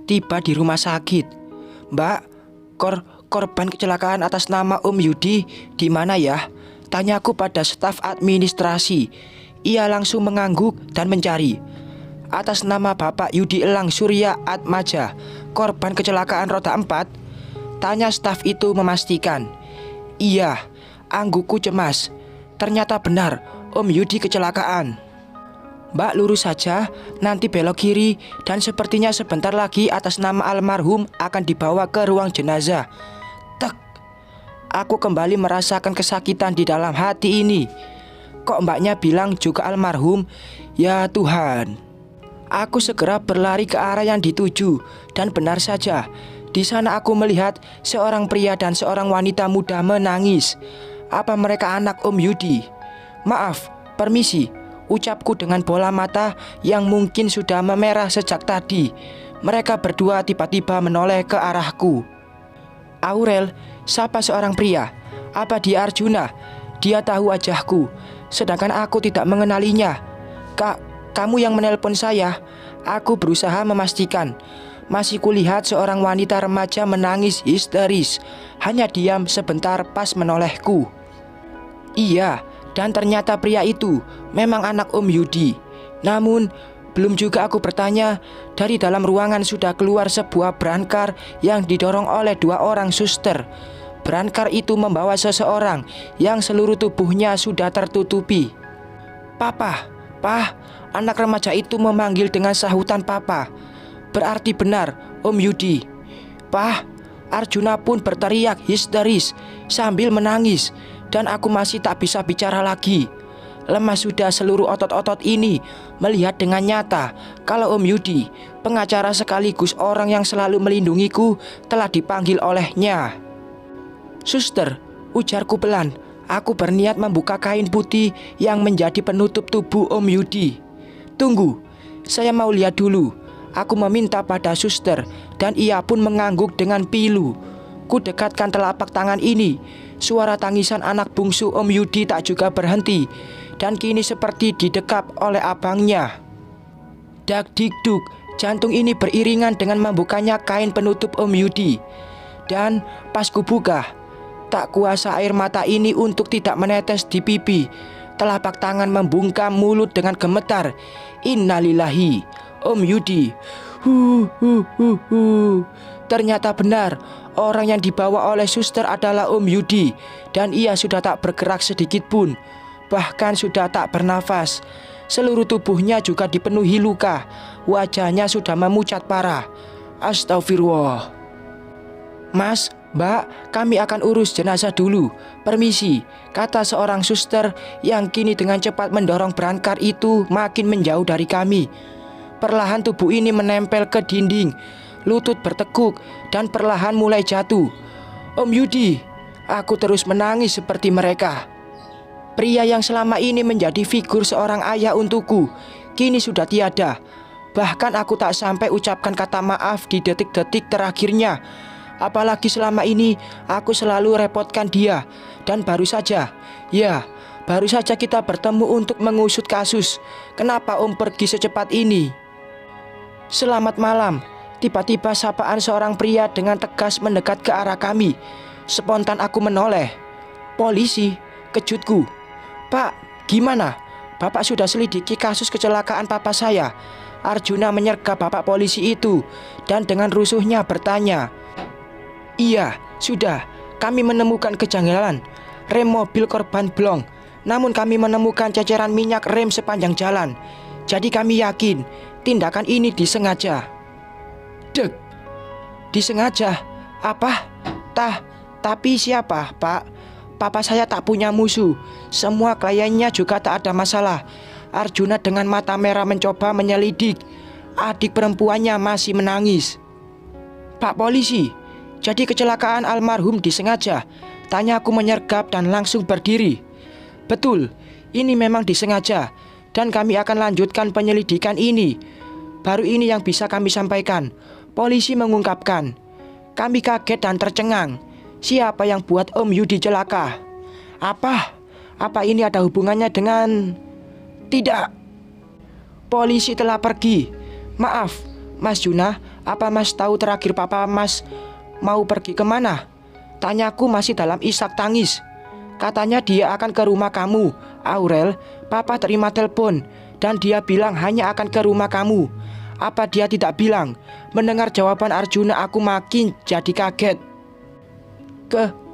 tiba di rumah sakit. "Mbak, korban kecelakaan atas nama Om Yudi di mana ya?" Tanyaku pada staf administrasi. Ia langsung mengangguk dan mencari. "Atas nama Bapak Yudi Elang Surya Atmaja, korban kecelakaan roda 4?" Tanya staf itu memastikan. "Iya," anggukku cemas. Ternyata benar, Om Yudi kecelakaan. "Mbak lurus saja, nanti belok kiri, dan sepertinya sebentar lagi atas nama almarhum akan dibawa ke ruang jenazah." Tek. Aku kembali merasakan kesakitan di dalam hati ini. Kok mbaknya bilang juga almarhum? Ya Tuhan. Aku segera berlari ke arah yang dituju, dan benar saja, di sana aku melihat seorang pria dan seorang wanita muda menangis. Apa mereka anak Om Yudi? "Maaf, permisi," ucapku dengan bola mata yang mungkin sudah memerah sejak tadi. Mereka berdua tiba-tiba menoleh ke arahku. "Aurel, siapa seorang pria? Apa dia Arjuna? Dia tahu wajahku, sedangkan aku tidak mengenalinya." "Kak, kamu yang menelpon saya?" Aku berusaha memastikan. Masih kulihat seorang wanita remaja menangis histeris. Hanya diam sebentar pas menolehku. Iya, dan ternyata pria itu memang anak Om Yudi. Namun, belum juga aku bertanya, dari dalam ruangan sudah keluar sebuah berangkar yang didorong oleh 2 orang suster. Berangkar itu membawa seseorang yang seluruh tubuhnya sudah tertutupi. "Papa, Pah," anak remaja itu memanggil dengan sahutan papa. Berarti benar, Om Yudi. "Pah," Arjuna pun berteriak histeris sambil menangis. Dan aku masih tak bisa bicara lagi. Lemas sudah seluruh otot-otot ini melihat dengan nyata kalau Om Yudi, pengacara sekaligus orang yang selalu melindungiku, telah dipanggil olehnya. "Suster," ujarku pelan, "aku berniat membuka kain putih yang menjadi penutup tubuh Om Yudi." "Tunggu, saya mau lihat dulu," aku meminta pada suster, dan ia pun mengangguk dengan pilu. Ku dekatkan telapak tangan ini. Suara tangisan anak bungsu Om Yudi tak juga berhenti, dan kini seperti didekap oleh abangnya. Dak dikduk, jantung ini beriringan dengan membukanya kain penutup Om Yudi. Dan pas kubuka, tak kuasa air mata ini untuk tidak menetes di pipi. Telapak tangan membungkam mulut dengan gemetar. Innalillahi, Om Yudi. Ternyata benar, orang yang dibawa oleh suster adalah Om Yudi, dan ia sudah tak bergerak sedikit pun, bahkan sudah tak bernafas. Seluruh tubuhnya juga dipenuhi luka, wajahnya sudah memucat parah. Astagfirullah. "Mas, Mbak, kami akan urus jenazah dulu. Permisi," kata seorang suster yang kini dengan cepat mendorong berangkar itu makin menjauh dari kami. Perlahan tubuh ini menempel ke dinding. Lutut bertekuk dan perlahan mulai jatuh. "Om Yudi," aku terus menangis seperti mereka. Pria yang selama ini menjadi figur seorang ayah untukku, kini sudah tiada. Bahkan aku tak sampai ucapkan kata maaf di detik-detik terakhirnya. Apalagi selama ini aku selalu repotkan dia. Dan baru saja kita bertemu untuk mengusut kasus. Kenapa Om pergi secepat ini? "Selamat malam." Tiba-tiba sapaan seorang pria dengan tegas mendekat ke arah kami. Spontan aku menoleh. "Polisi?" kejutku. "Pak, gimana? Bapak sudah selidiki kasus kecelakaan papa saya?" Arjuna menyergap bapak polisi itu dan dengan rusuhnya bertanya. "Iya, sudah. Kami menemukan kejanggalan. Rem mobil korban blong. Namun kami menemukan ceceran minyak rem sepanjang jalan. Jadi kami yakin tindakan ini disengaja." Dek, disengaja? Apa? Tapi siapa, Pak? Papa saya tak punya musuh. Semua kliennya juga tak ada masalah. Arjuna dengan mata merah mencoba menyelidik. Adik perempuannya masih menangis. "Pak polisi, jadi kecelakaan almarhum disengaja?" Tanyaku menyergap dan langsung berdiri. "Betul, ini memang disengaja. Dan kami akan lanjutkan penyelidikan ini. Baru ini yang bisa kami sampaikan," polisi mengungkapkan. Kami kaget dan tercengang. Siapa yang buat Om Yudi celaka? Apa ini ada hubungannya dengan... Tidak. Polisi telah pergi. "Maaf, Mas Juna, Apa Mas tahu terakhir papa Mas mau pergi kemana? Tanyaku masih dalam isak tangis. Katanya dia akan ke rumah kamu. Aurel, papa terima telepon dan dia bilang hanya akan ke rumah kamu. Apa dia tidak bilang? Mendengar jawaban Arjuna aku makin jadi kaget.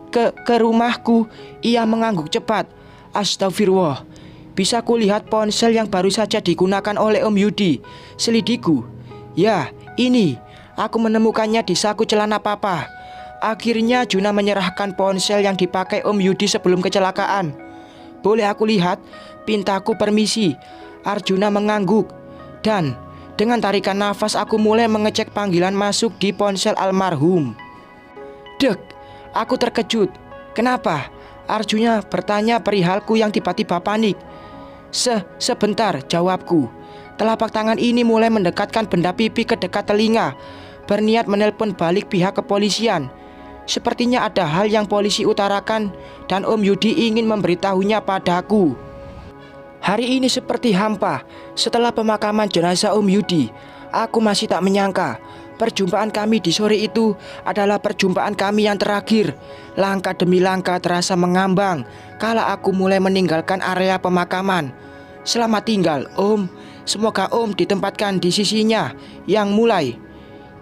Ke rumahku, ia mengangguk cepat. Astagfirullah. Bisa kulihat ponsel yang baru saja digunakan oleh Om Yudi. Selidiku. Ya, ini. Aku menemukannya di saku celana papa. Akhirnya Juna menyerahkan ponsel yang dipakai Om Yudi sebelum kecelakaan. Boleh aku lihat? Pintaku permisi. Arjuna mengangguk. Dan dengan tarikan nafas aku mulai mengecek panggilan masuk di ponsel almarhum. Dek, aku terkejut. Kenapa? Arjuna bertanya perihalku yang tiba-tiba panik. Sebentar, jawabku. Telapak tangan ini mulai mendekatkan benda pipi ke dekat telinga, berniat menelpon balik pihak kepolisian. Sepertinya ada hal yang polisi utarakan dan Om Yudi ingin memberitahunya padaku. Hari ini seperti hampa. Setelah pemakaman jenazah Om Yudi, aku masih tak menyangka perjumpaan kami di sore itu adalah perjumpaan kami yang terakhir. Langkah demi langkah terasa mengambang kala aku mulai meninggalkan area pemakaman. Selamat tinggal, Om. Semoga Om ditempatkan di sisinya yang mulai.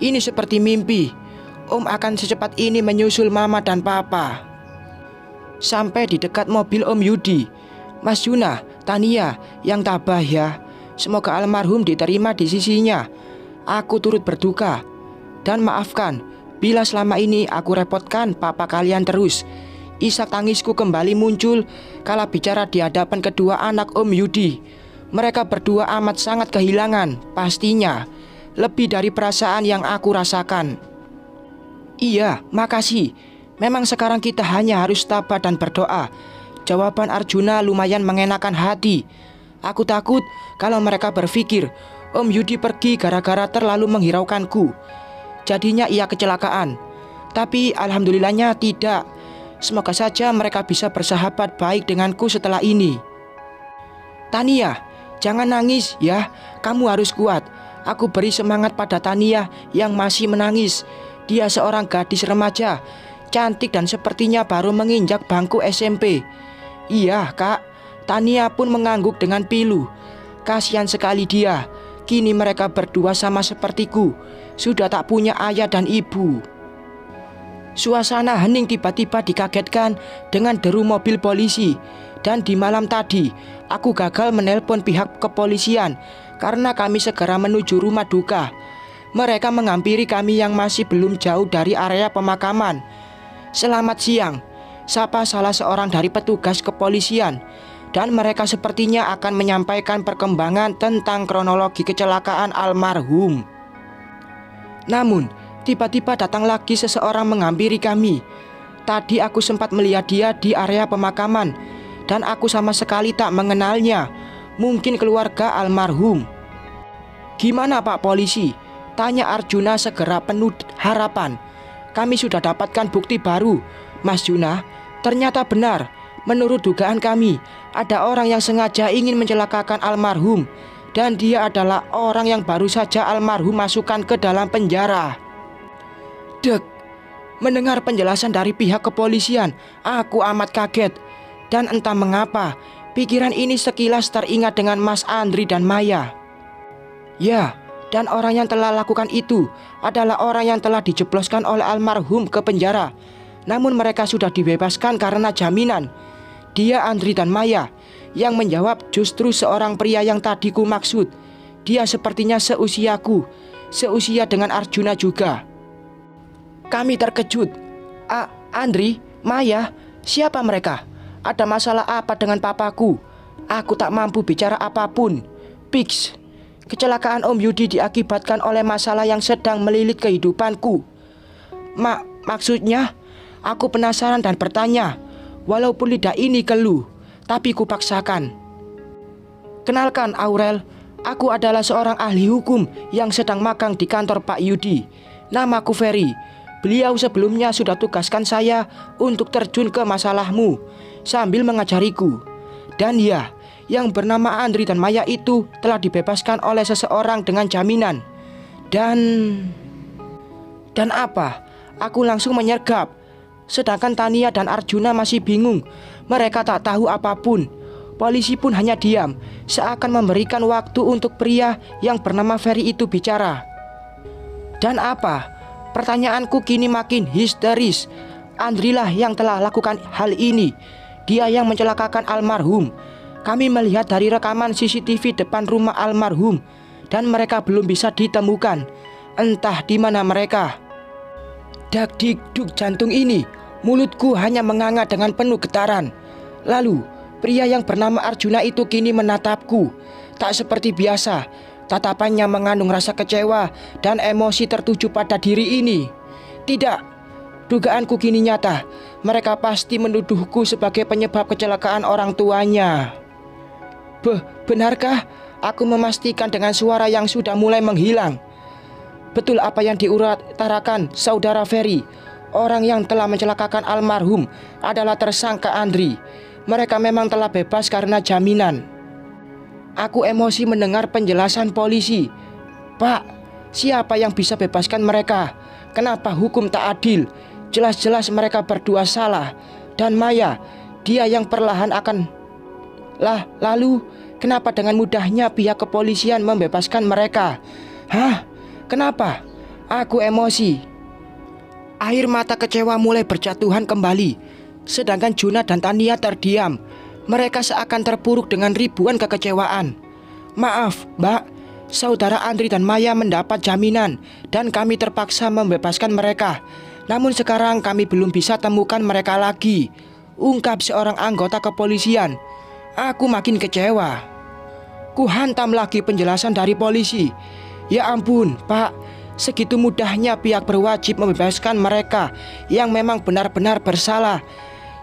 Ini seperti mimpi. Om akan secepat ini menyusul Mama dan Papa. Sampai di dekat mobil Om Yudi. Mas Juna, Tania, yang tabah ya. Semoga almarhum diterima di sisinya. Aku turut berduka. Dan maafkan bila selama ini aku repotkan papa kalian terus. Isak tangisku kembali muncul kala bicara di hadapan kedua anak Om Yudi. Mereka berdua amat sangat kehilangan, pastinya. Lebih dari perasaan yang aku rasakan. Iya, makasih. Memang sekarang kita hanya harus tabah dan berdoa. Jawaban Arjuna lumayan mengenakan hati. Aku takut kalau mereka berpikir Om Yudi pergi gara-gara terlalu menghiraukanku. Jadinya ia kecelakaan. Tapi alhamdulillahnya tidak. Semoga saja mereka bisa bersahabat baik denganku setelah ini. Tania, jangan nangis ya. Kamu harus kuat. Aku beri semangat pada Tania yang masih menangis. Dia seorang gadis remaja, cantik dan sepertinya baru menginjak bangku SMP. Iya kak, Tania pun mengangguk dengan pilu. Kasihan sekali dia. Kini mereka berdua sama sepertiku, sudah tak punya ayah dan ibu. Suasana hening tiba-tiba dikagetkan dengan deru mobil polisi. Dan di malam tadi, aku gagal menelpon pihak kepolisian karena kami segera menuju rumah duka. Mereka menghampiri kami yang masih belum jauh dari area pemakaman. Selamat siang, sapa salah seorang dari petugas kepolisian. Dan mereka sepertinya akan menyampaikan perkembangan tentang kronologi kecelakaan almarhum. Namun, tiba-tiba datang lagi seseorang menghampiri kami. Tadi aku sempat melihat dia di area pemakaman, dan aku sama sekali tak mengenalnya. Mungkin keluarga almarhum. Gimana Pak Polisi? Tanya Arjuna segera penuh harapan. Kami sudah dapatkan bukti baru, Mas Juna. Ternyata benar, menurut dugaan kami, ada orang yang sengaja ingin mencelakakan almarhum. Dan dia adalah orang yang baru saja almarhum masukkan ke dalam penjara. Dek, mendengar penjelasan dari pihak kepolisian, aku amat kaget. Dan entah mengapa, pikiran ini sekilas teringat dengan Mas Andri dan Maya. Ya, dan orang yang telah lakukan itu adalah orang yang telah dijebloskan oleh almarhum ke penjara. Namun mereka sudah dibebaskan karena jaminan. Dia Andri dan Maya. Yang menjawab justru seorang pria yang tadi ku maksud. Dia sepertinya seusiaku, seusia dengan Arjuna juga. Kami terkejut. Andri, Maya, siapa mereka? Ada masalah apa dengan papaku? Aku tak mampu bicara apapun. Pix. Kecelakaan Om Yudi diakibatkan oleh masalah yang sedang melilit kehidupanku. Maksudnya? Aku penasaran dan bertanya. Walaupun lidah ini keluh, tapi kupaksakan. Kenalkan Aurel, aku adalah seorang ahli hukum yang sedang magang di kantor Pak Yudi. Namaku Ferry. Beliau sebelumnya sudah tugaskan saya untuk terjun ke masalahmu sambil mengajariku. Dan ya, yang bernama Andri dan Maya itu telah dibebaskan oleh seseorang dengan jaminan. Dan Dan apa? Aku langsung menyergap. Sedangkan Tania dan Arjuna masih bingung. Mereka tak tahu apapun. Polisi pun hanya diam, seakan memberikan waktu untuk pria yang bernama Ferry itu bicara. Dan apa? Pertanyaanku kini makin histeris. Andri lah yang telah lakukan hal ini. Dia yang mencelakakan almarhum. Kami melihat dari rekaman CCTV depan rumah almarhum, dan mereka belum bisa ditemukan. Entah di mana mereka. Dak-dik-duk jantung ini, mulutku hanya menganga dengan penuh getaran. Lalu, pria yang bernama Arjuna itu kini menatapku. Tak seperti biasa, tatapannya mengandung rasa kecewa dan emosi tertuju pada diri ini. Tidak, dugaanku kini nyata. Mereka pasti menuduhku sebagai penyebab kecelakaan orang tuanya. Benarkah? Aku memastikan dengan suara yang sudah mulai menghilang. Betul apa yang diutarakan saudara Ferry. Orang yang telah mencelakakan almarhum adalah tersangka Andri. Mereka memang telah bebas karena jaminan. Aku emosi mendengar penjelasan polisi. Pak, siapa yang bisa bebaskan mereka? Kenapa hukum tak adil? Jelas-jelas mereka berdua salah. Dan Maya, dia yang perlahan akan... Lalu, kenapa dengan mudahnya pihak kepolisian membebaskan mereka? Hah? Kenapa? Aku emosi. Air mata kecewa mulai berjatuhan kembali. Sedangkan Juna dan Tania terdiam. Mereka seakan terpuruk dengan ribuan kekecewaan. Maaf, Mbak. Saudara Andri dan Maya mendapat jaminan dan kami terpaksa membebaskan mereka. Namun sekarang kami belum bisa temukan mereka lagi, ungkap seorang anggota kepolisian. Aku makin kecewa. Ku hantam lagi penjelasan dari polisi. Ya ampun, Pak, segitu mudahnya pihak berwajib membebaskan mereka yang memang benar-benar bersalah.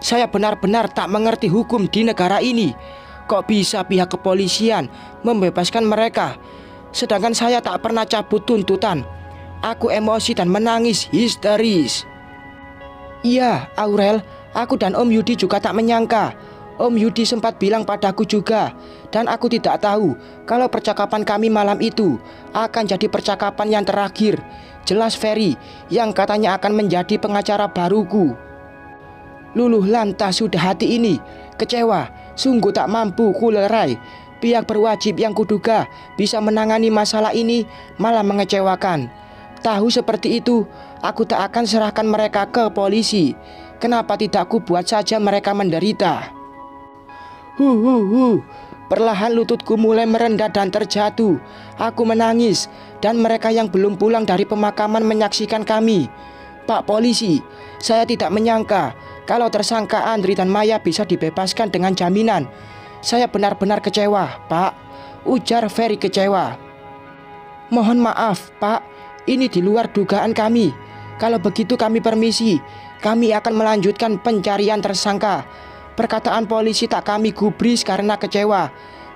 Saya benar-benar tak mengerti hukum di negara ini. Kok bisa pihak kepolisian membebaskan mereka, sedangkan saya tak pernah cabut tuntutan. Aku emosi dan menangis histeris. Iya, Aurel, aku dan Om Yudi juga tak menyangka. Om Yudi sempat bilang padaku juga, dan aku tidak tahu kalau percakapan kami malam itu akan jadi percakapan yang terakhir. Jelas Ferry yang katanya akan menjadi pengacara baruku. Luluh lantas sudah hati ini, kecewa, sungguh tak mampu kulerai. Pihak berwajib yang kuduga bisa menangani masalah ini malah mengecewakan. Tahu seperti itu, aku tak akan serahkan mereka ke polisi. Kenapa tidak ku buat saja mereka menderita? Perlahan lututku mulai merendah dan terjatuh. Aku menangis dan mereka yang belum pulang dari pemakaman menyaksikan kami. Pak polisi, saya tidak menyangka kalau tersangka Andri dan Maya bisa dibebaskan dengan jaminan. Saya benar-benar kecewa, Pak, ujar Ferry kecewa. Mohon maaf, Pak, ini di luar dugaan kami. Kalau begitu kami permisi. Kami akan melanjutkan pencarian tersangka. Perkataan polisi tak kami gubris karena kecewa.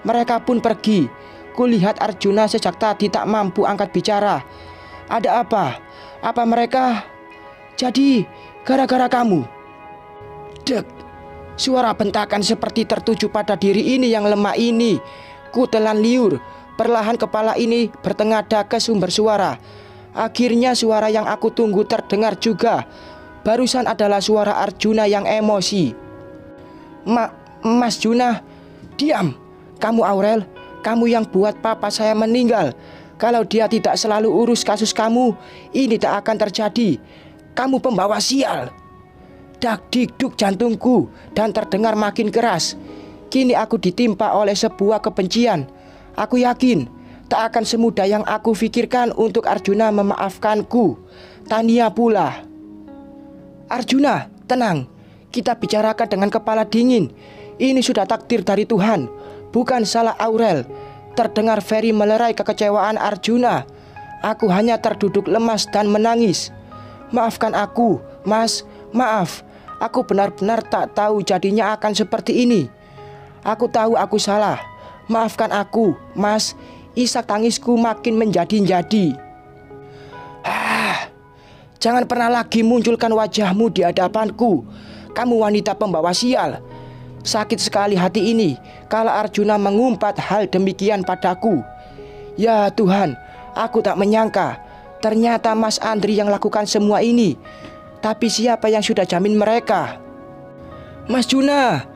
Mereka pun pergi. Kulihat Arjuna sejak tadi tak mampu angkat bicara. Ada apa? Apa mereka? Jadi gara-gara kamu? Dek, suara bentakan seperti tertuju pada diri ini yang lemah ini. Ku telan liur. Perlahan kepala ini bertengadah ke sumber suara. Akhirnya suara yang aku tunggu terdengar juga. Barusan adalah suara Arjuna yang emosi. Mas Juna, diam. Kamu Aurel, kamu yang buat papa saya meninggal. Kalau dia tidak selalu urus kasus kamu, ini tak akan terjadi. Kamu pembawa sial. Dak-dik-duk jantungku dan terdengar makin keras. Kini aku ditimpa oleh sebuah kebencian. Aku yakin tak akan semudah yang aku pikirkan untuk Arjuna memaafkanku. Tania pula. Arjuna, tenang. Kita bicarakan dengan kepala dingin. Ini sudah takdir dari Tuhan, bukan salah Aurel. Terdengar Ferry melerai kekecewaan Arjuna. Aku hanya terduduk lemas dan menangis. Maafkan aku, Mas, maaf. Aku benar-benar tak tahu jadinya akan seperti ini. Aku tahu aku salah. Maafkan aku, Mas. Isak tangisku makin menjadi-jadi. Jangan pernah lagi munculkan wajahmu di hadapanku. Kamu wanita pembawa sial. Sakit sekali hati ini kalau Arjuna mengumpat hal demikian padaku. Ya Tuhan, aku tak menyangka Ternyata Mas Andri yang lakukan semua ini. Tapi siapa yang sudah jamin mereka? Mas Juna!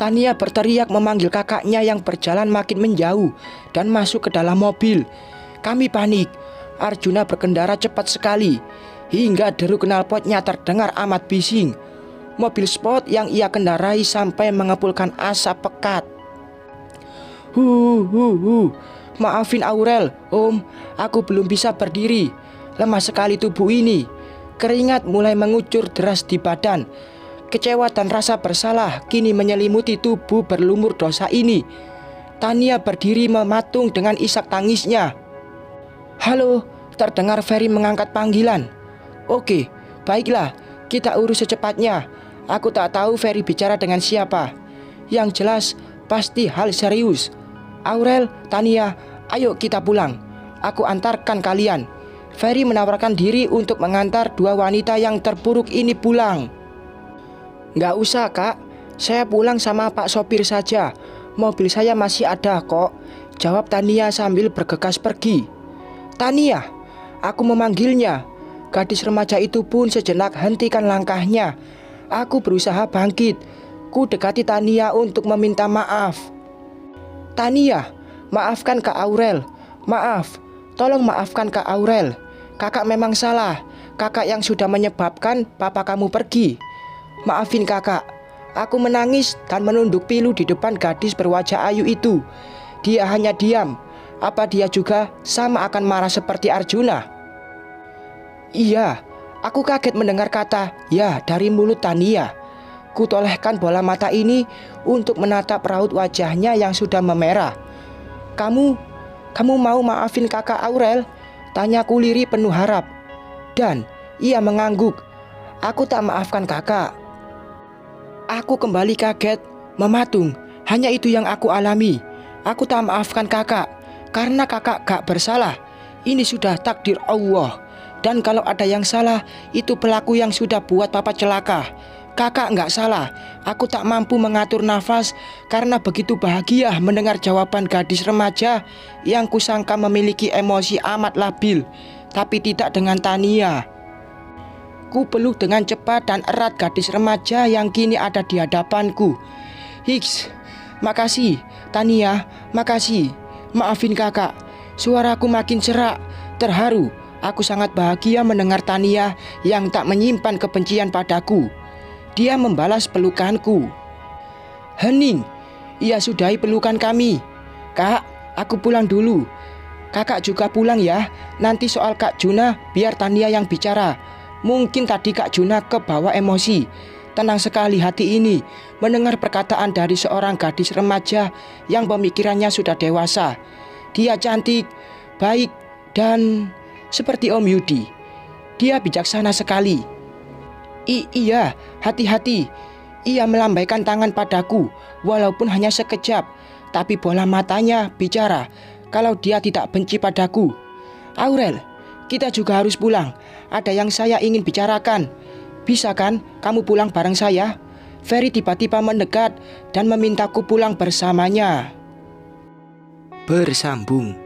Tania berteriak memanggil kakaknya yang berjalan makin menjauh dan masuk ke dalam mobil. Kami panik. Arjuna berkendara cepat sekali hingga deru knalpotnya terdengar amat bising. Mobil sport yang ia kendarai sampai mengepulkan asap pekat. Maafin Aurel, Om, aku belum bisa berdiri. Lemah sekali tubuh ini. Keringat mulai mengucur deras di badan. Kecewa dan rasa bersalah kini menyelimuti tubuh berlumur dosa ini. Tania berdiri mematung dengan isak tangisnya. Halo, terdengar Ferry mengangkat panggilan. Oke, baiklah, kita urus secepatnya. Aku tak tahu Ferry bicara dengan siapa. Yang jelas, pasti hal serius. Aurel, Tania, ayo kita pulang. Aku antarkan kalian. Ferry menawarkan diri untuk mengantar dua wanita yang terpuruk ini pulang. Nggak usah kak, saya pulang sama Pak Sopir saja. Mobil saya masih ada kok, jawab Tania sambil bergegas pergi. Tania, aku memanggilnya. Gadis remaja itu pun sejenak hentikan langkahnya. Aku berusaha bangkit. Ku dekati Tania untuk meminta maaf. Tania, maafkan Kak Aurel. Maaf, tolong maafkan Kak Aurel. Kakak memang salah. Kakak yang sudah menyebabkan papa kamu pergi. Maafin kakak. Aku menangis dan menunduk pilu di depan gadis berwajah ayu itu. Dia hanya diam. Apa dia juga sama akan marah seperti Arjuna? Iya, aku kaget mendengar kata ya dari mulut Tania. Kutolehkan bola mata ini untuk menatap raut wajahnya yang sudah memerah. Kamu mau maafin kakak Aurel? Tanyaku lirih penuh harap. Dan ia mengangguk. Aku tak maafkan kakak. Aku kembali kaget, mematung. Hanya itu yang aku alami. Aku tak maafkan kakak karena kakak gak bersalah. Ini sudah takdir Allah. Dan kalau ada yang salah, itu pelaku yang sudah buat papa celaka. Kakak nggak salah, aku tak mampu mengatur nafas karena begitu bahagia mendengar jawaban gadis remaja yang kusangka memiliki emosi amat labil, tapi tidak dengan Tania. Ku peluk dengan cepat dan erat gadis remaja yang kini ada di hadapanku. Hiks, makasih, Tania, makasih. Maafin kakak, suaraku makin serak, terharu. Aku sangat bahagia mendengar Tania yang tak menyimpan kebencian padaku. Dia membalas pelukanku. Hening, ia sudahi pelukan kami. Kak, aku pulang dulu. Kakak juga pulang ya. Nanti soal Kak Juna biar Tania yang bicara. Mungkin tadi Kak Juna kebawa emosi. Tenang sekali hati ini mendengar perkataan dari seorang gadis remaja yang pemikirannya sudah dewasa. Dia cantik, baik, dan seperti Om Yudi. Dia bijaksana sekali. Iya, hati-hati. Ia melambaikan tangan padaku, walaupun hanya sekejap. Tapi bola matanya bicara kalau dia tidak benci padaku. Aurel, kita juga harus pulang. Ada yang saya ingin bicarakan. Bisa kan kamu pulang bareng saya? Ferry tiba-tiba mendekat dan memintaku pulang bersamanya. Bersambung.